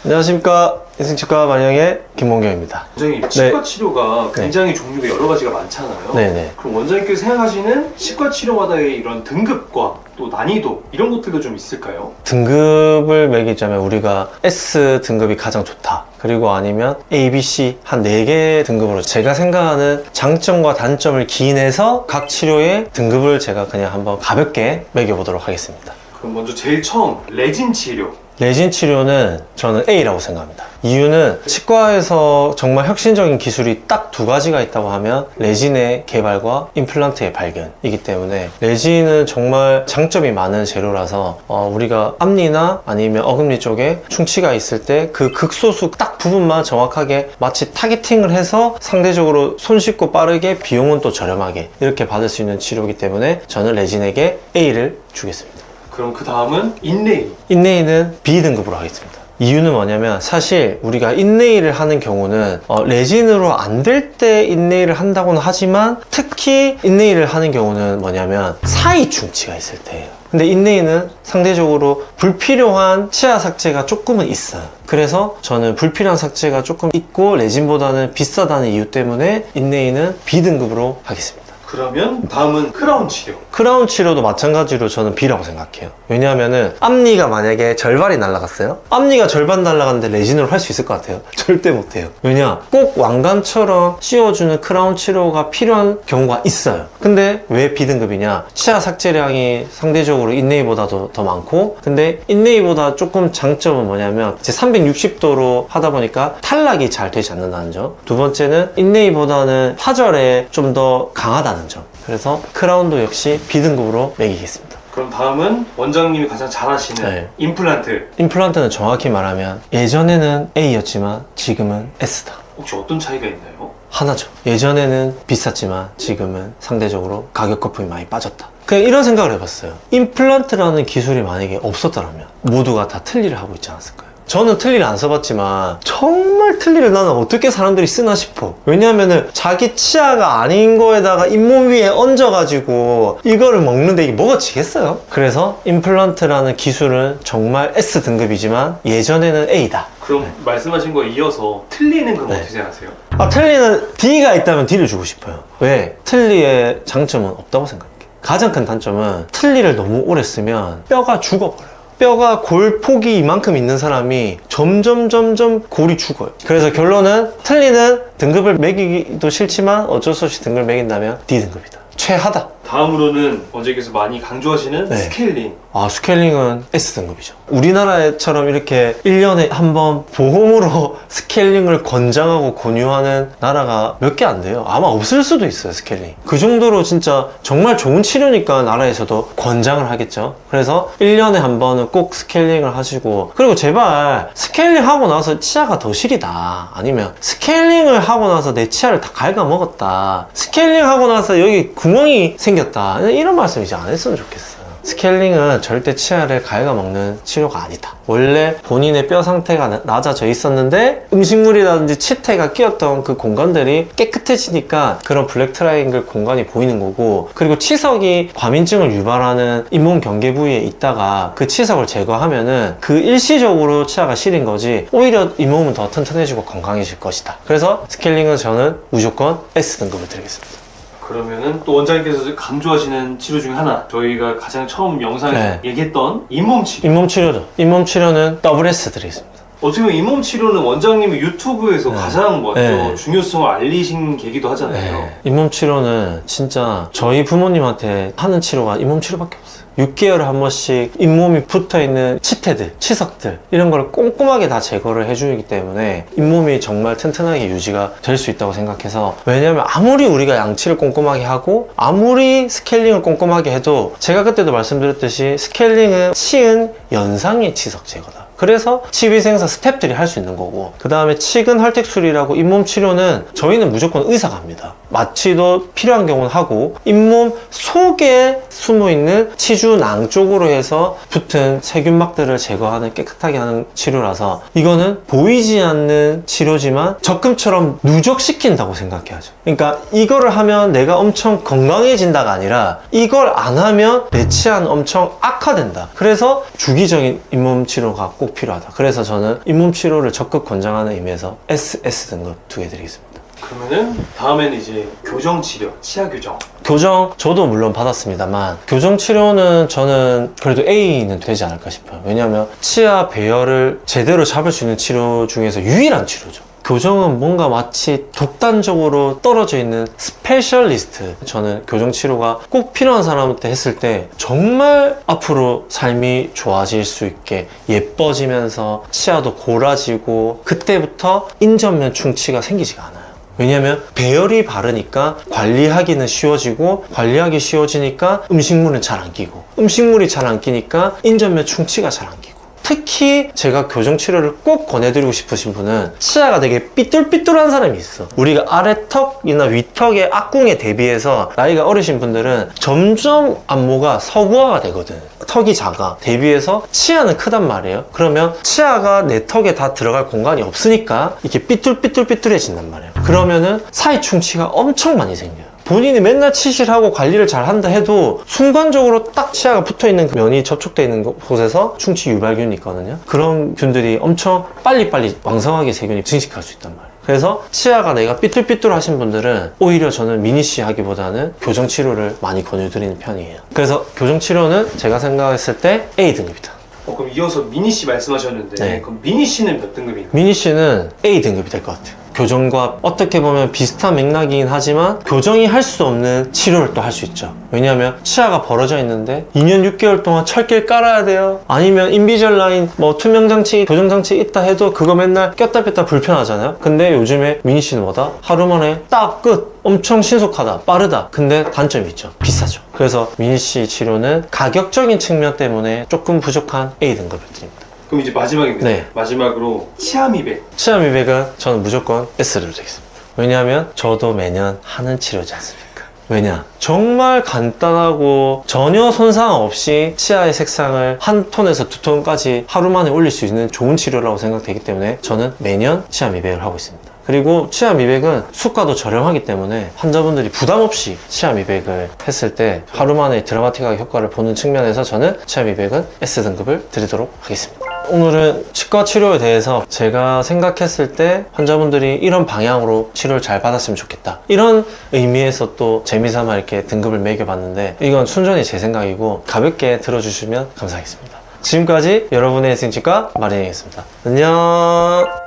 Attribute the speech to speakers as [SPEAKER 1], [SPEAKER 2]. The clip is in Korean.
[SPEAKER 1] 안녕하십니까. 인생치과 만영의 김mon경입니다.
[SPEAKER 2] 원장님, 치과 치료가 굉장히 종류가 여러 가지가 많잖아요.
[SPEAKER 1] 네네.
[SPEAKER 2] 그럼 원장님께서 생각하시는 치과 치료마다의 이런 등급과 또 난이도 이런 것들도 좀 있을까요?
[SPEAKER 1] 등급을 매기자면 우리가 S 등급이 가장 좋다. 그리고 아니면 A, B, C 한 4개 등급으로 제가 생각하는 장점과 단점을 기인해서 각 치료의 등급을 제가 그냥 한번 가볍게 매겨보도록 하겠습니다.
[SPEAKER 2] 그럼 먼저 제일 처음 레진 치료.
[SPEAKER 1] 레진 치료는 저는 A라고 생각합니다. 이유는 치과에서 정말 혁신적인 기술이 딱 2가지가 있다고 하면 레진의 개발과 임플란트의 발견이기 때문에 레진은 정말 장점이 많은 재료라서 우리가 앞니나 아니면 어금니 쪽에 충치가 있을 때 그 극소수 딱 부분만 정확하게 마치 타겟팅을 해서 상대적으로 손쉽고 빠르게 비용은 또 저렴하게 이렇게 받을 수 있는 치료이기 때문에 저는 레진에게 A를 주겠습니다.
[SPEAKER 2] 그럼 그 다음은 인레이.
[SPEAKER 1] 인레이는 B등급으로 하겠습니다. 이유는 뭐냐면 사실 우리가 인레이를 하는 경우는 레진으로 안 될 때 인레이를 한다고는 하지만 특히 인레이를 하는 경우는 뭐냐면 사이 충치가 있을 때예요. 근데 인레이는 상대적으로 불필요한 치아 삭제가 조금은 있어요. 그래서 저는 불필요한 삭제가 조금 있고 레진보다는 비싸다는 이유 때문에 인레이는 B등급으로 하겠습니다.
[SPEAKER 2] 그러면 다음은 크라운 치료.
[SPEAKER 1] 크라운 치료도 마찬가지로 저는 B라고 생각해요. 왜냐하면은 앞니가 만약에 절반이 날아갔어요? 앞니가 절반 날아갔는데 레진으로 할 수 있을 것 같아요? 절대 못해요. 왜냐? 꼭 왕관처럼 씌워주는 크라운 치료가 필요한 경우가 있어요. 근데 왜 B등급이냐? 치아 삭제량이 상대적으로 인레이보다도 더 많고, 근데 인레이보다 조금 장점은 뭐냐면 이제 360도로 하다 보니까 탈락이 잘 되지 않는다는 점. 두 번째는 인레이보다는 화절에 좀 더 강하다는 점. 그래서 크라운도 역시 B등급으로 매기겠습니다.
[SPEAKER 2] 그럼 다음은 원장님이 가장 잘 하시는 임플란트.
[SPEAKER 1] 임플란트는 정확히 말하면 예전에는 A였지만 지금은 S다.
[SPEAKER 2] 혹시 어떤 차이가 있나요?
[SPEAKER 1] 하나죠. 예전에는 비쌌지만 지금은 상대적으로 가격 거품이 많이 빠졌다. 그냥 이런 생각을 해봤어요. 임플란트라는 기술이 만약에 없었다면 모두가 다 틀니를 하고 있지 않았을까요? 저는 틀니를 안 써봤지만 정말 틀니를 나는 어떻게 사람들이 쓰나 싶어. 왜냐면은 자기 치아가 아닌 거에다가 잇몸 위에 얹어가지고 이거를 먹는데 이게 뭐가 지겠어요? 그래서 임플란트라는 기술은 정말 S등급이지만 예전에는 A다.
[SPEAKER 2] 그럼 말씀하신 거에 이어서 틀니는 그럼 어떻게 생각하세요?
[SPEAKER 1] 틀니는 D가 있다면 D를 주고 싶어요. 왜? 틀니의 장점은 없다고 생각해요. 가장 큰 단점은 틀니를 너무 오래 쓰면 뼈가 죽어버려요. 뼈가 골 폭이 이만큼 있는 사람이 점점 골이 죽어요. 그래서 결론은 틀니는 등급을 매기기도 싫지만 어쩔 수 없이 등급을 매긴다면 D등급이다. 최하다.
[SPEAKER 2] 다음으로는 원장님께서 많이 강조하시는 스케일링.
[SPEAKER 1] 스케일링은 S등급이죠. 우리나라처럼 이렇게 1년에 한 번 보험으로 스케일링을 권장하고 권유하는 나라가 몇 개 안 돼요. 아마 없을 수도 있어요, 스케일링. 그 정도로 진짜 정말 좋은 치료니까 나라에서도 권장을 하겠죠. 그래서 1년에 한 번은 꼭 스케일링을 하시고, 그리고 제발 스케일링 하고 나서 치아가 더 시리다, 아니면 스케일링을 하고 나서 내 치아를 다 갉아먹었다, 스케일링 하고 나서 여기 구멍이 생겼다, 이런 말씀 이제 안 했으면 좋겠어요. 스케일링은 절대 치아를 갉아먹는 치료가 아니다. 원래 본인의 뼈 상태가 낮아져 있었는데 음식물이라든지 치태가 끼었던 그 공간들이 깨끗해지니까 그런 블랙 트라이앵글 공간이 보이는 거고, 그리고 치석이 과민증을 유발하는 잇몸 경계 부위에 있다가 그 치석을 제거하면은 그 일시적으로 치아가 시린 거지 오히려 잇몸은 더 튼튼해지고 건강해질 것이다. 그래서 스케일링은 저는 무조건 S등급을 드리겠습니다.
[SPEAKER 2] 그러면은 또 원장님께서 강조하시는 치료 중에 하나, 저희가 가장 처음 영상에서 얘기했던 잇몸 치료.
[SPEAKER 1] 잇몸 치료죠. 잇몸 치료는 WS 드리겠습니다.
[SPEAKER 2] 어떻게 보면 잇몸 치료는 원장님이 유튜브에서 가장 먼저 중요성을 알리신 계기도 하잖아요.
[SPEAKER 1] 잇몸 치료는 진짜 저희 부모님한테 하는 치료가 잇몸 치료밖에 없어요. 6개월에 한 번씩 잇몸이 붙어있는 치태들, 치석들 이런 걸 꼼꼼하게 다 제거를 해주기 때문에 잇몸이 정말 튼튼하게 유지가 될 수 있다고 생각해서, 왜냐면 아무리 우리가 양치를 꼼꼼하게 하고 아무리 스케일링을 꼼꼼하게 해도 제가 그때도 말씀드렸듯이 스케일링은 치은 연상의 치석 제거다. 그래서 치위생사 스텝들이 할 수 있는 거고, 그 다음에 치근 헐텍술이라고 잇몸 치료는 저희는 무조건 의사가 합니다. 마취도 필요한 경우는 하고, 잇몸 속에 숨어있는 치주낭 쪽으로 해서 붙은 세균막들을 제거하는, 깨끗하게 하는 치료라서 이거는 보이지 않는 치료지만 적금처럼 누적시킨다고 생각해야죠. 그러니까 이거를 하면 내가 엄청 건강해진다가 아니라 이걸 안 하면 내 치아는 엄청 악화된다. 그래서 주기적인 잇몸 치료가 꼭 꼭 필요하다. 그래서 저는 잇몸 치료를 적극 권장하는 의미에서 SS 등급 2개 드리겠습니다.
[SPEAKER 2] 그러면은 다음에는 이제 교정 치료, 치아 교정.
[SPEAKER 1] 교정 저도 물론 받았습니다만 교정 치료는 저는 그래도 A는 되지 않을까 싶어요. 왜냐하면 치아 배열을 제대로 잡을 수 있는 치료 중에서 유일한 치료죠. 교정은 뭔가 마치 독단적으로 떨어져 있는 스페셜리스트. 저는 교정 치료가 꼭 필요한 사람한테 했을 때 정말 앞으로 삶이 좋아질 수 있게 예뻐지면서 치아도 골아지고 그때부터 인전면 충치가 생기지가 않아요. 왜냐면 배열이 바르니까 관리하기는 쉬워지고 관리하기 쉬워지니까 음식물은 잘 안 끼고 음식물이 잘 안 끼니까 인전면 충치가 잘 안 끼고 특히 제가 교정치료를 꼭 권해드리고 싶으신 분은 치아가 되게 삐뚤삐뚤한 사람이 있어. 우리가 아래턱이나 위턱의 악궁에 대비해서 나이가 어리신 분들은 점점 안모가 서구화가 되거든. 턱이 작아. 대비해서 치아는 크단 말이에요. 그러면 치아가 내 턱에 다 들어갈 공간이 없으니까 이렇게 삐뚤삐뚤삐뚤해진단 말이에요. 그러면은 사이 충치가 엄청 많이 생겨요. 본인이 맨날 치실하고 관리를 잘 한다 해도 순간적으로 딱 치아가 붙어있는 그 면이 접촉되어 있는 곳에서 충치 유발균이 있거든요. 그런 균들이 엄청 빨리빨리 왕성하게 세균이 증식할 수 있단 말이에요. 그래서 치아가 내가 삐뚤삐뚤 하신 분들은 오히려 저는 미니시 하기보다는 교정치료를 많이 권유드리는 편이에요. 그래서 교정치료는 제가 생각했을 때 A등급이다.
[SPEAKER 2] 그럼 이어서 미니 씨 말씀하셨는데
[SPEAKER 1] 네.
[SPEAKER 2] 그럼 미니 씨는 몇 등급인가요?
[SPEAKER 1] 미니시는 A등급이 될 것 같아요. 교정과 어떻게 보면 비슷한 맥락이긴 하지만 교정이 할 수 없는 치료를 또 할 수 있죠. 왜냐하면 치아가 벌어져 있는데 2년 6개월 동안 철길 깔아야 돼요. 아니면 인비절라인 뭐 투명장치 교정장치 있다 해도 그거 맨날 꼈다 뺐다 불편하잖아요. 근데 요즘에 미니시는 뭐다? 하루 만에 딱 끝! 엄청 신속하다, 빠르다. 근데 단점이 있죠. 비싸죠. 그래서 미니시 치료는 가격적인 측면 때문에 조금 부족한 A등급을 드립니다.
[SPEAKER 2] 그럼 이제 마지막입니다.
[SPEAKER 1] 네.
[SPEAKER 2] 마지막으로 치아 미백.
[SPEAKER 1] 치아 미백은 저는 무조건 S를 드리겠습니다. 왜냐하면 저도 매년 하는 치료지 않습니까? 왜냐? 정말 간단하고 전혀 손상 없이 치아의 색상을 한 톤에서 두 톤까지 하루 만에 올릴 수 있는 좋은 치료라고 생각되기 때문에 저는 매년 치아 미백을 하고 있습니다. 그리고 치아 미백은 수가도 저렴하기 때문에 환자분들이 부담 없이 치아 미백을 했을 때 하루 만에 드라마틱하게 효과를 보는 측면에서 저는 치아 미백은 S등급을 드리도록 하겠습니다. 오늘은 치과 치료에 대해서 제가 생각했을 때 환자분들이 이런 방향으로 치료를 잘 받았으면 좋겠다, 이런 의미에서 또 재미삼아 이렇게 등급을 매겨봤는데 이건 순전히 제 생각이고 가볍게 들어주시면 감사하겠습니다. 지금까지 여러분의 예생치과 마린이었습니다. 안녕.